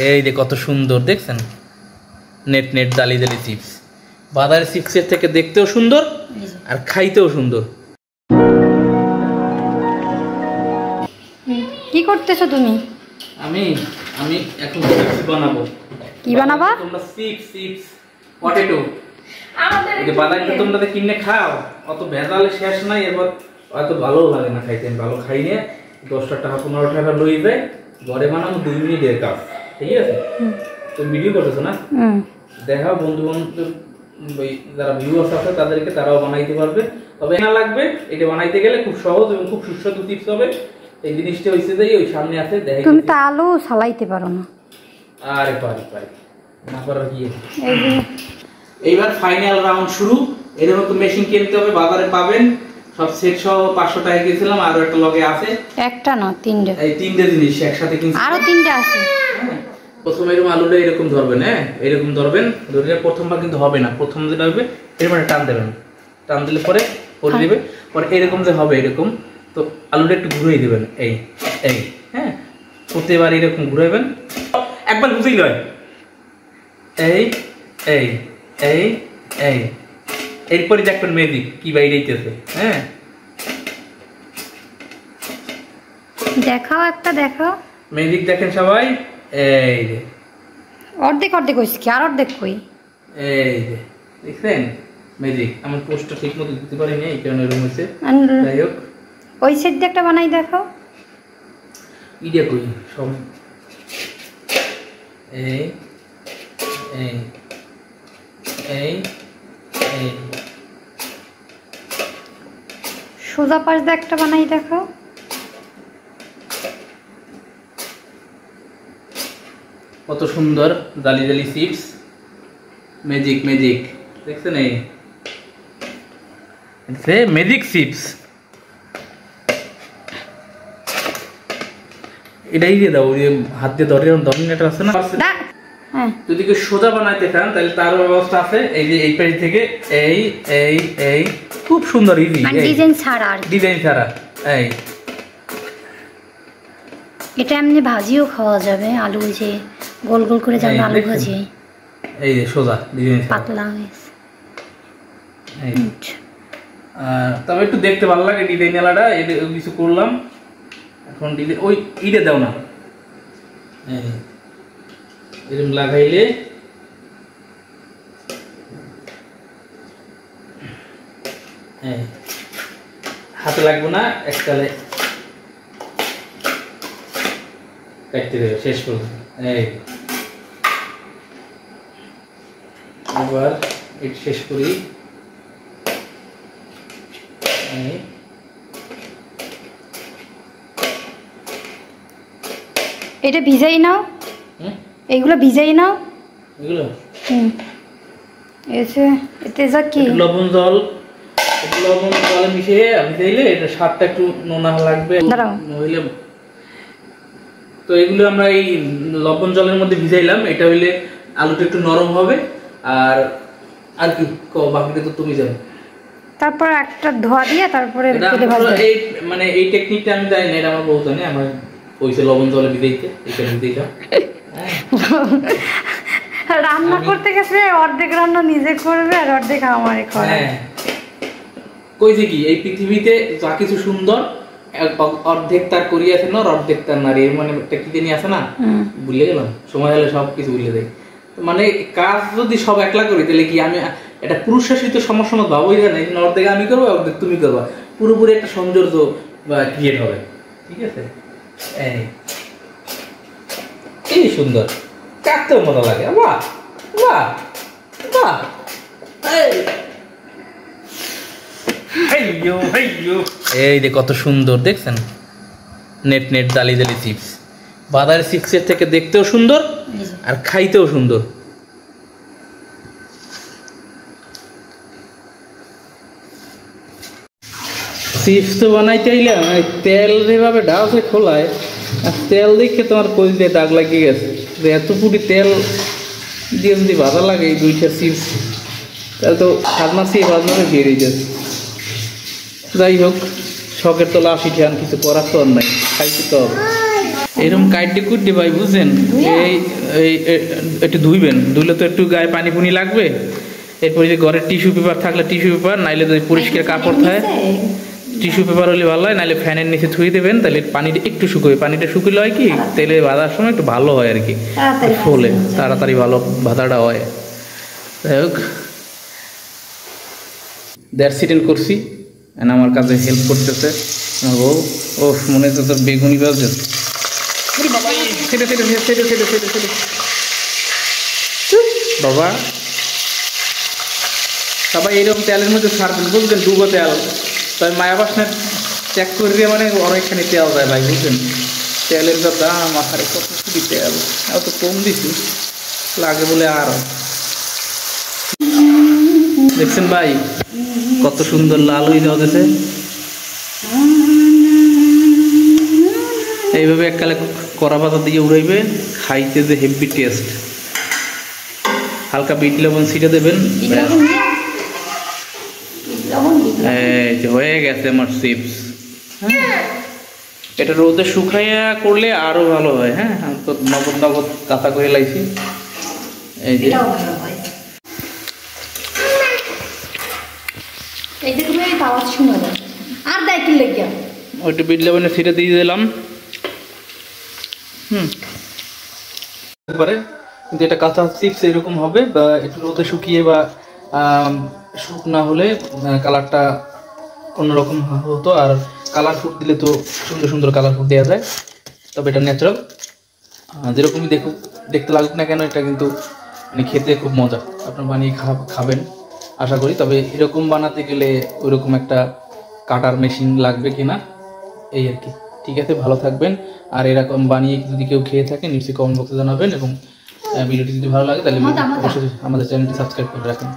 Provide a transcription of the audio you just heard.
এই যে কত সুন্দর দেখছেন, নেট নেট দালি দালি চিপস। বাজারের চিপসের থেকে দেখতেও সুন্দর আর খাইতেও সুন্দর। কি করতেছো তুমি? আমি আমি এখন চিপস বানাবো। কি বানাবা? তোমরা চিপস পটেটো এই বাজারে তোমরা তো কিনে খাও, অত ভেজালে শেষ নাই, এবার অত ভালো লাগে না খাইতে। ভালো খাই নিয়ে 10 টাকা 15 টাকা লই যায়, ঘরে বানাবো 2 মিনিটের কাজ। ঠিক আছে? তুমি ভিডিও করতেছো না? দেখাও বন্ধু বান্ধব যারা ভিউয়ার্স আছে তাদেরকে, তারাও বানাইতে পারবে। তবে না লাগবে, এটা বানাইতে গেলে খুব সহজ এবং খুব সুস্বাদু চিপস হবে। এই জিনিসটা হইছে যে ওই সামনে আছে, দেখাই। তুমি তো আলু সালাইতে পারো না? আরে পারি না পারার কি আছে। এইবার ফাইনাল রাউন্ড শুরু। এর মতো মেশিন কিনতে হবে, বাজারে পাবেন। সব সেট সহ 500 টাকা কিনেছিলাম, আরো একটা লগে আছে। একটা না, 3টে। এই 3টে জিনিস একসাথে কিনছি, আরো 3টে আছে। প্রথমে এরকম আলুটা এরকম ধরবেন, হ্যাঁ এরকম ধরবেন। ধরে প্রথমবার কিন্তু হবে না, প্রথম যেটা হবে এরকম টান দেবেন, টান দিলে পরে পরে দিবে, পরে এরকম যে হবে এরকম। তো আলুটা একটু ঘুরিয়ে দিবেন, এই এই হ্যাঁ, প্রতিবার এরকম ঘুরাইবেন, একবার ঘুরিয়ে লয়, এই এই এই এই। এরপরে দেখবেন ম্যাজিক কি বাইরেইতেছে। হ্যাঁ দেখাও, একটা দেখাও, ম্যাজিক দেখেন সবাই। এই যে অর্ধেক অর্ধেক হইছে কি, আর অর্ধেক কই? এই যে দেখছেন ম্যাজিক। আমার পোস্টটা ঠিক মতো দিতে পারিনি, এই কারণে এরকম হয়েছে। যাই হোক, ওই সাইড দিয়ে একটা বানাই দেখাও। ইডিয়া কই সব, এই এই এই এই। সোজা পাশ দিয়ে একটা বানাই দেখাও। কত সুন্দর জালি জালি চিপস, ম্যাজিক ম্যাজিক দেখছেন? এই ম্যাজিক চিপস। এটাই দিয়ে দাও, ওই হাত দিয়ে ধরে ধরনেটা আছে না। যদি কেউ সোজা বানাইতে চান তাহলে তার ব্যবস্থা আছে। এই যে এই পেজ থেকে এই এই এই খুব সুন্দর ইজি, ডিজাইন ছাড়া, ডিজাইন ছাড়া। এই এটা এমনি ভাজিও খাওয়া যাবে, আলু যে গোল গোল করে যেমন আলু ভাজি। এই যে সোজা ডিজাইন পাতলা হয়েছে। তবে একটু দেখতে ভালো লাগে ডিজাইন আলাদা। এটা কিছু করলাম এখন, ডিজাইন ওই ইটে দাও না, এরকম লাগাইলে হাতে লাগবো না, এককালে কাটতে দেবে শেষ পর্যন্ত। এই আবার এটা শেষ করি। এটা ভিজাই নাও, এইগুলো ভিজাই নাও, এগুলো এতে যা কি লবণ জলে মিশিয়ে ভিজাইলে এটা স্বাদটা একটু নোনা লাগবে নইলে। তো এগুলো আমরা এই লবণ জলের মধ্যে ভিজাইলাম, এটা হইলে আলুটা একটু নরম হবে। আর আর কি বাকিটা তো তুমি জানো। তারপর একটা ধোয়া দিয়ে তারপরে এই মানে এই টেকনিকটা আমি জানি না, এটা আমার বউ জানে। আমার কইছে লবণ জলে ভিজাইতে, এটা ভিজাইলাম। রান্না করতে গেছে অর্ধেক রান্না নিজে করবে আর অর্ধেক আমারে করে। কইছে কি এই পৃথিবীতে যা কিছু সুন্দর অর্ধেক তার করি আছে না, অর্ধেক তার নারী, মানে একটা কি জানি আছে না, ভুলে গেলাম। সময় হলে সব কিছু ভুলে যাই। মানে কাজ যদি সব একলা করি তাহলে কি আমি এটা পুরুষ শাসিত সমস্যা ভাবই জানি, অর্ধেক আমি করবো অর্ধেক তুমি করবা, পুরোপুরি একটা সৌন্দর্য বা ক্রিয়েট হবে। ঠিক আছে? এই সুন্দর, কাটতেও মজা লাগে। বাহ বাহ বাহ। এই যে কত সুন্দর দেখছেন, নেট নেট দালি দালি চিপস। বাজারের চিপসের থেকে দেখতেও সুন্দর আর খাইতেও সুন্দর। চিপস তো বানাইতে আইলাম, তেল যেভাবে ডাউসে খোলায়, আর তেল দেখে তোমার কলিজায় দাগ লাগিয়ে গেছে। এত পুরি তেল দিয়ে যদি ভাজা লাগে এই 2টা চিপস, তাহলে তো খাজনাসি ভাজনাতে দিয়ে যাচ্ছে। যাই হোক, শখের তো লাশ ইঠিয়ান, কিছু করার তো আর নাই, খাইতে তো হবে। এরকম কাইটে কুটে ভাই বুঝছেন, এই একটু ধুইবেন, ধুইলে তো একটু গায়ে পানি পুনি লাগবে। এরপরে যে ঘরে টিস্যু পেপার থাকলে টিস্যু পেপার, নাইলে যদি পরিষ্কার কাপড় থাকে টিস্যু পেপার হলে ভালো হয়, নাহলে ফ্যানের নিচে ধুয়ে দেবেন, তাহলে পানিটা একটু শুকোবে। পানিটা শুকিয়ে হয় কি তেলে ভাজার সময় একটু ভালো হয় আর কি, ফোলে তাড়াতাড়ি ভালো ভাজাটা হয়। যাই হোক, সিটেন করছি, আমার কাছে হেল্প করতেছে আমার বউ। ও মনে হচ্ছে তোর বেগুনি বাজছে বাবা। সবাই এইরকম তেলের মধ্যে ছাড়বেন বুঝলেন, ডুবো তেল। তবে মায়া বাসনে চেক করে দিয়ে মানে অনেকখানি তেল যায় ভাই বুঝলেন। তেলের যা দাম, মাথারে কত খুবই তেল, এত কম দিছি লাগে বলে। আর দেখছেন ভাই কত সুন্দর লাল হয়ে যাওয়া। এইভাবে এককালে কড়া পাতা দিয়ে উড়াইবে, খাইতে যে হেভি টেস্ট। হালকা বিট লবণ ছিটে দেবেন, এই যে হয়ে গেছে আমার চিপস। হ্যাঁ, এটা রোদে শুকাইয়া করলে আরো ভালো হয়। হ্যাঁ, আমি তো নগদ নগদ কাঁচা করে লাইছি। এই যে ওইটা বিট লবণে ছিটে দিয়ে দিলাম। পারে কিন্তু এটা কাঁচা চিপস এরকম হবে, বা একটু রোদে শুকিয়ে বা শুকনা হলে কালারটা অন্যরকম হতো। আর কালার ফুড দিলে তো সুন্দর সুন্দর কালার ফুড দেওয়া যায়। তবে এটা ন্যাচারাল, যেরকমই দেখতে লাগুক না কেন, এটা কিন্তু মানে খেতে খুব মজা। আপনার বানিয়ে খাবেন আশা করি। তবে এরকম বানাতে গেলে ওইরকম একটা কাটার মেশিন লাগবে কিনা, এই আর কি। ঠিক আছে, ভালো থাকবেন। আর এরকম বানিয়ে যদি কেউ খেয়ে থাকে নিশ্চয়ই কমেন্ট বক্সে জানাবেন। এবং ভিডিওটি যদি ভালো লাগে তাহলে অবশ্যই আমাদের চ্যানেলটি সাবস্ক্রাইব করে রাখেন।